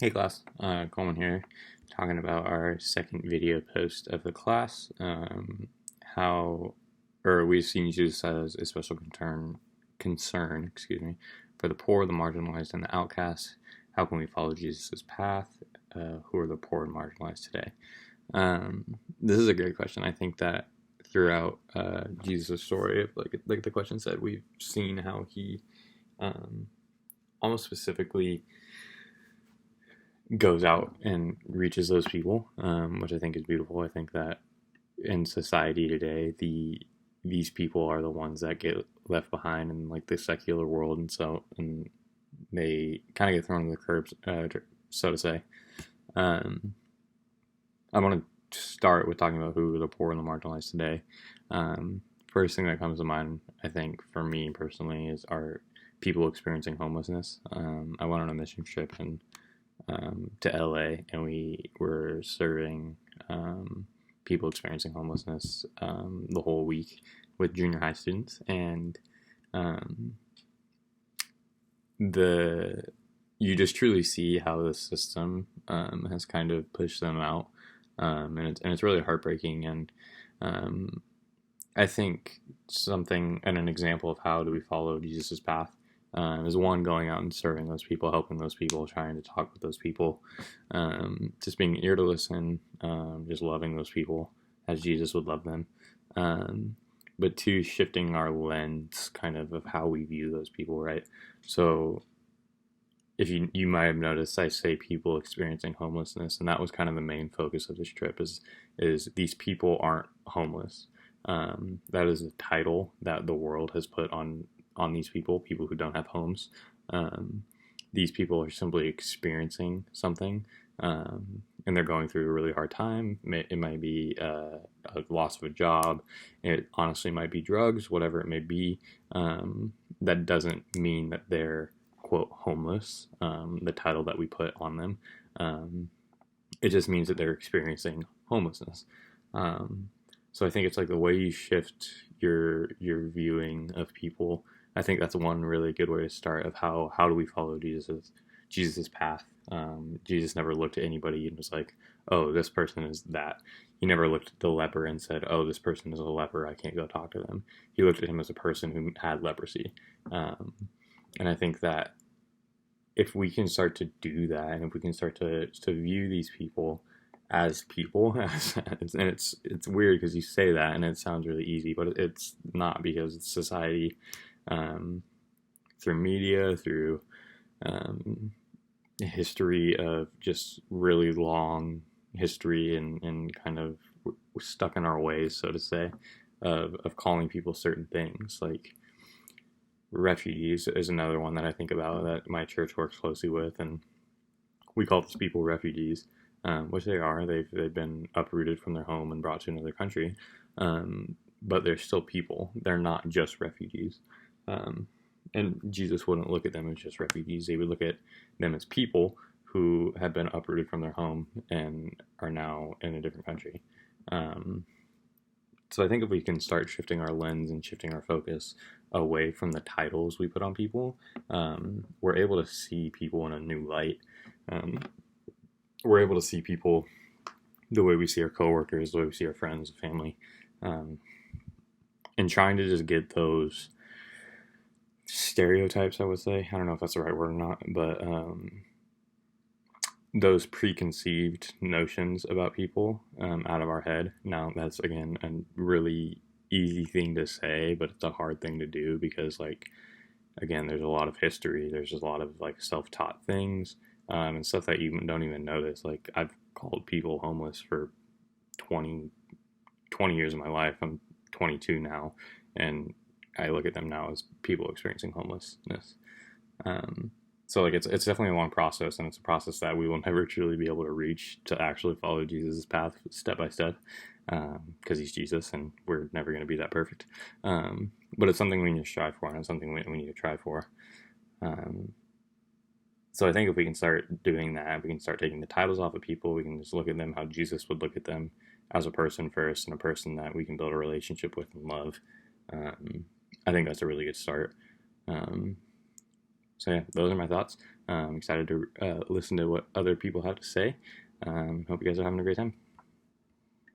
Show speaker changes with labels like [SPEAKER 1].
[SPEAKER 1] Hey class, Coleman here, talking about our second video post of the class. How, or we've seen Jesus as a special concern, for the poor, the marginalized, and the outcast. How can we follow Jesus' path? Who are the poor and marginalized today? This is a great question. I think that throughout Jesus' story, like the question said, we've seen how he um, almost specifically goes out and reaches those people, which I think is beautiful. I think that in society today, these people are the ones that get left behind in like the secular world, and they kind of get thrown to the curbs, so to say. Um, I want to start with talking about who are the poor and the marginalized today. First thing that comes to mind, I think, for me personally, is our people experiencing homelessness. I went on a mission trip to LA, and we were serving people experiencing homelessness the whole week with junior high students, and um, the you just truly see how the system has kind of pushed them out, and it's really heartbreaking. And um, I think something and an example of how do we follow Jesus's path is one, going out and serving those people, helping those people, trying to talk with those people, just being ear to listen, just loving those people as Jesus would love them. But two, shifting our lens kind of how we view those people, right? So if you might have noticed, I say people experiencing homelessness, and that was kind of the main focus of this trip. Is these people aren't homeless. That is a title that the world has put on these people who don't have homes. Um, these people are simply experiencing something, and they're going through a really hard time. It might be a loss of a job. It honestly might be drugs, whatever it may be. That doesn't mean that they're quote homeless, the title that we put on them. It just means that they're experiencing homelessness. Um, so I think it's like the way you shift your viewing of people. I think that's one really good way to start of how do we follow Jesus's path. Jesus never looked at anybody and was like, oh, this person is that. He never looked at the leper and said, oh, this person is a leper, I can't go talk to them. He looked at him as a person who had leprosy. Um, and I think that if we can start to do that, and if we can start to view these people, and it's weird because you say that and it sounds really easy, but it's not, because it's society, um, through media, through um, history of just really long history, and kind of stuck in our ways, so to say, of calling people certain things. Like refugees is another one that I think about that my church works closely with, and we call these people refugees, which they are. They've been uprooted from their home and brought to another country, but they're still people. They're not just refugees, um, and Jesus wouldn't look at them as just refugees. He would look at them as people who have been uprooted from their home and are now in a different country. Um, so I think if we can start shifting our lens and shifting our focus away from the titles we put on people, we're able to see people in a new light. Um, we're able to see people the way we see our coworkers, the way we see our friends, family, um, and trying to just get those stereotypes, I would say. I don't know if that's the right word or not, but those preconceived notions about people out of our head. Now, that's again a really easy thing to say, but it's a hard thing to do because, like, again, there's a lot of history. There's just a lot of like self-taught things, and stuff that you don't even notice. Like, I've called people homeless for 20, 20 years of my life. I'm 22 now, and I look at them now as people experiencing homelessness. Um, so like it's definitely a long process, and it's a process that we will never truly be able to reach to actually follow Jesus' path step by step, because he's Jesus, and we're never going to be that perfect. But it's something we need to strive for, and it's something we need to try for. Um, so I think if we can start doing that, we can start taking the titles off of people. We can just look at them how Jesus would look at them, as a person first, and a person that we can build a relationship with and love. Um, I think that's a really good start. Um, so yeah, those are my thoughts. Excited to listen to what other people have to say. Hope you guys are having a great time.